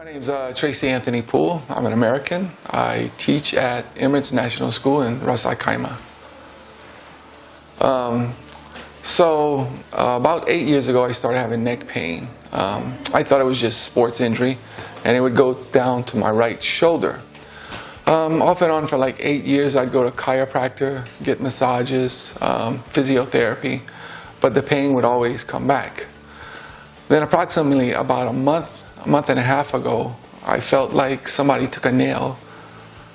My name's Tracy Anthony. I'm an American. I teach at Emirates National School in Ras Al Khaimah. About 8 years ago, I started having neck pain. I thought it was just sports injury, and it would go down to my right shoulder. Off and on for like 8 years, I'd go to chiropractor, get massages, physiotherapy, but the pain would always come back. Then approximately about a month and a half ago, I felt like somebody took a nail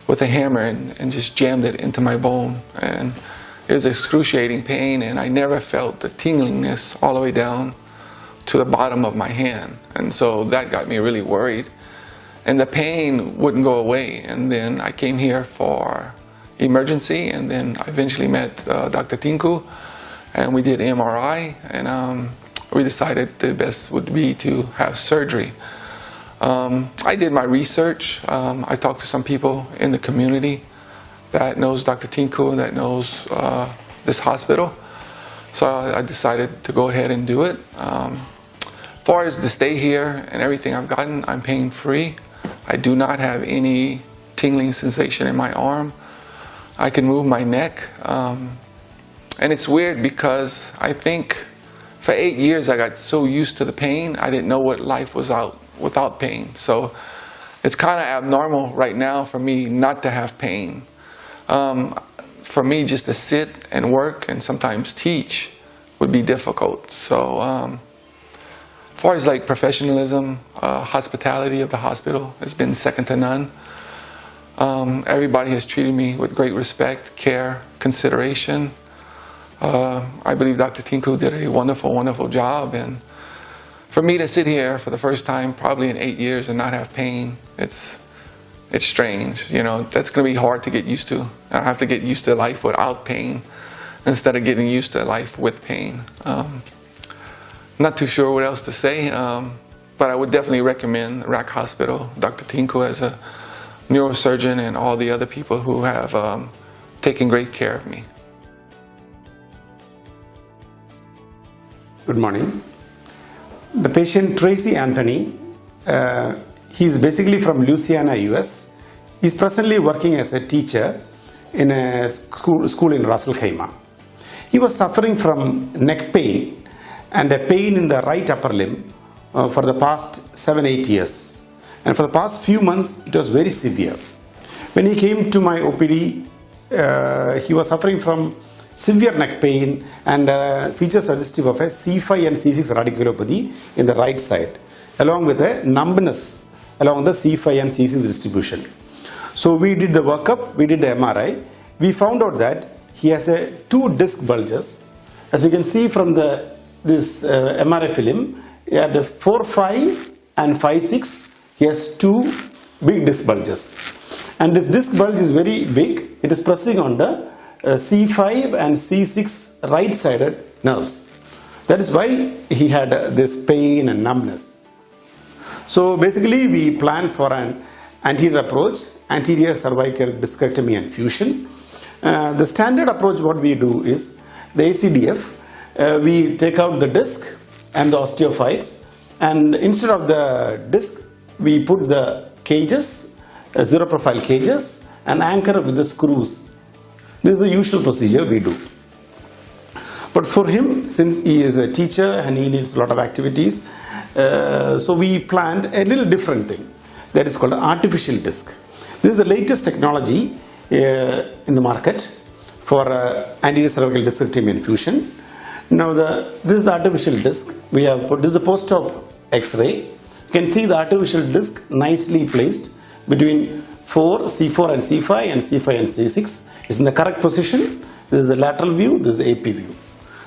with a hammer and just jammed it into my bone. And it was excruciating pain, and I never felt the tinglingness all the way down to the bottom of my hand. And so that got me really worried. And the pain wouldn't go away. And then I came here for emergency, and then I eventually met Dr. Tinku, and we did MRI, and we decided the best would be to have surgery. I did my research. I talked to some people in the community that knows Dr. Tinku, that knows this hospital. So I decided to go ahead and do it. As far as the stay here and everything I've gotten, I'm pain free. I do not have any tingling sensation in my arm. I can move my neck. And it's weird because I think for 8 years I got so used to the pain, I didn't know what life was without pain. So it's kind of abnormal right now for me not to have pain. For me just to sit and work and sometimes teach would be difficult. So as far as like professionalism, hospitality of the hospital has been second to none. Everybody has treated me with great respect, care, consideration. I believe Dr. Tinku did a wonderful, wonderful job, and for me to sit here for the first time probably in 8 years and not have pain, it's strange. You know, that's going to be hard to get used to. I have to get used to life without pain instead of getting used to life with pain. Not too sure what else to say, but I would definitely recommend RAK Hospital, Dr. Tinku as a neurosurgeon, and all the other people who have taken great care of me. Good morning. The patient Tracy Anthony, he is basically from Louisiana, US. He is presently working as a teacher in a school in Ras Al Khimah. He was suffering from neck pain and a pain in the right upper limb for the past 7-8 years. And for the past few months, it was very severe. When he came to my OPD, he was suffering from severe neck pain and features suggestive of a C5 and C6 radiculopathy in the right side, along with a numbness along the C5 and C6 distribution. So we did the workup, we did the MRI. We found out that he has 2 disc bulges. As you can see from this MRI film, he had 4-5 and 5-6. He has 2 big disc bulges. And this disc bulge is very big. It is pressing on the C5 and C6 right-sided nerves. That is why he had this pain and numbness. So basically we planned for an anterior approach, anterior cervical discectomy and fusion. The standard approach what we do is the ACDF. We take out the disc and the osteophytes, and instead of the disc we put the cages, zero profile cages, and anchor with the screws. This is the usual procedure we do. But for him, since he is a teacher and he needs a lot of activities, so we planned a little different thing that is called an artificial disc. This is the latest technology in the market for anterior cervical discectomy and fusion. Now this is the artificial disc. We have put, this is a post-op X-ray. You can see the artificial disc nicely placed between C4 and C5 and C5 and C6. It's in the correct position. This is the lateral view, this is the AP view.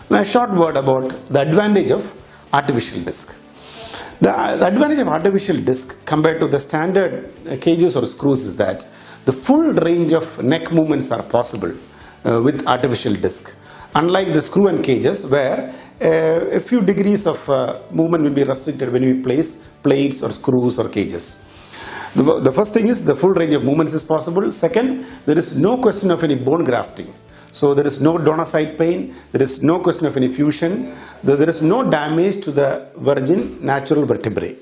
Now a short word about the advantage of artificial disc. The advantage of artificial disc compared to the standard cages or screws is that the full range of neck movements are possible with artificial disc. Unlike the screw and cages where a few degrees of movement will be restricted when we place plates or screws or cages. The first thing is the full range of movements is possible. Second, there is no question of any bone grafting. So there is no donor side pain, there is no question of any fusion, there is no damage to the virgin natural vertebrae.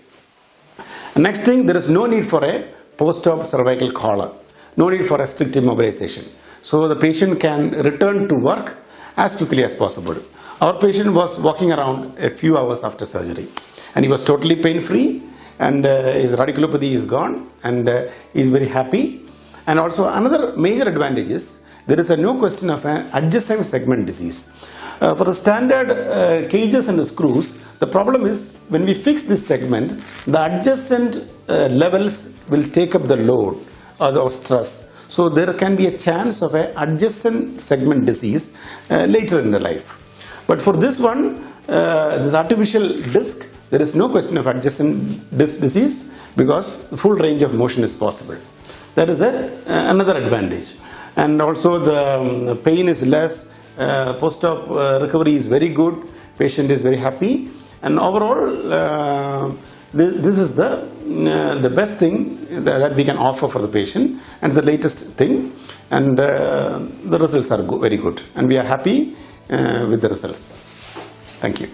Next thing, there is no need for a post-op cervical collar, no need for a strict immobilization. So the patient can return to work as quickly as possible. Our patient was walking around a few hours after surgery, and he was totally pain-free, and his radiculopathy is gone, and he is very happy. And also another major advantage is there is no question of an adjacent segment disease. For the standard cages and the screws, the problem is when we fix this segment, the adjacent levels will take up the load or the stress. So there can be a chance of an adjacent segment disease later in the life. But for this one, this artificial disc, there is no question of adjacent disc disease because full range of motion is possible. That is another advantage. And also the pain is less, post-op recovery is very good, patient is very happy, and overall this is the best thing that we can offer for the patient, and the latest thing, and the results are very good, and we are happy with the results. Thank you.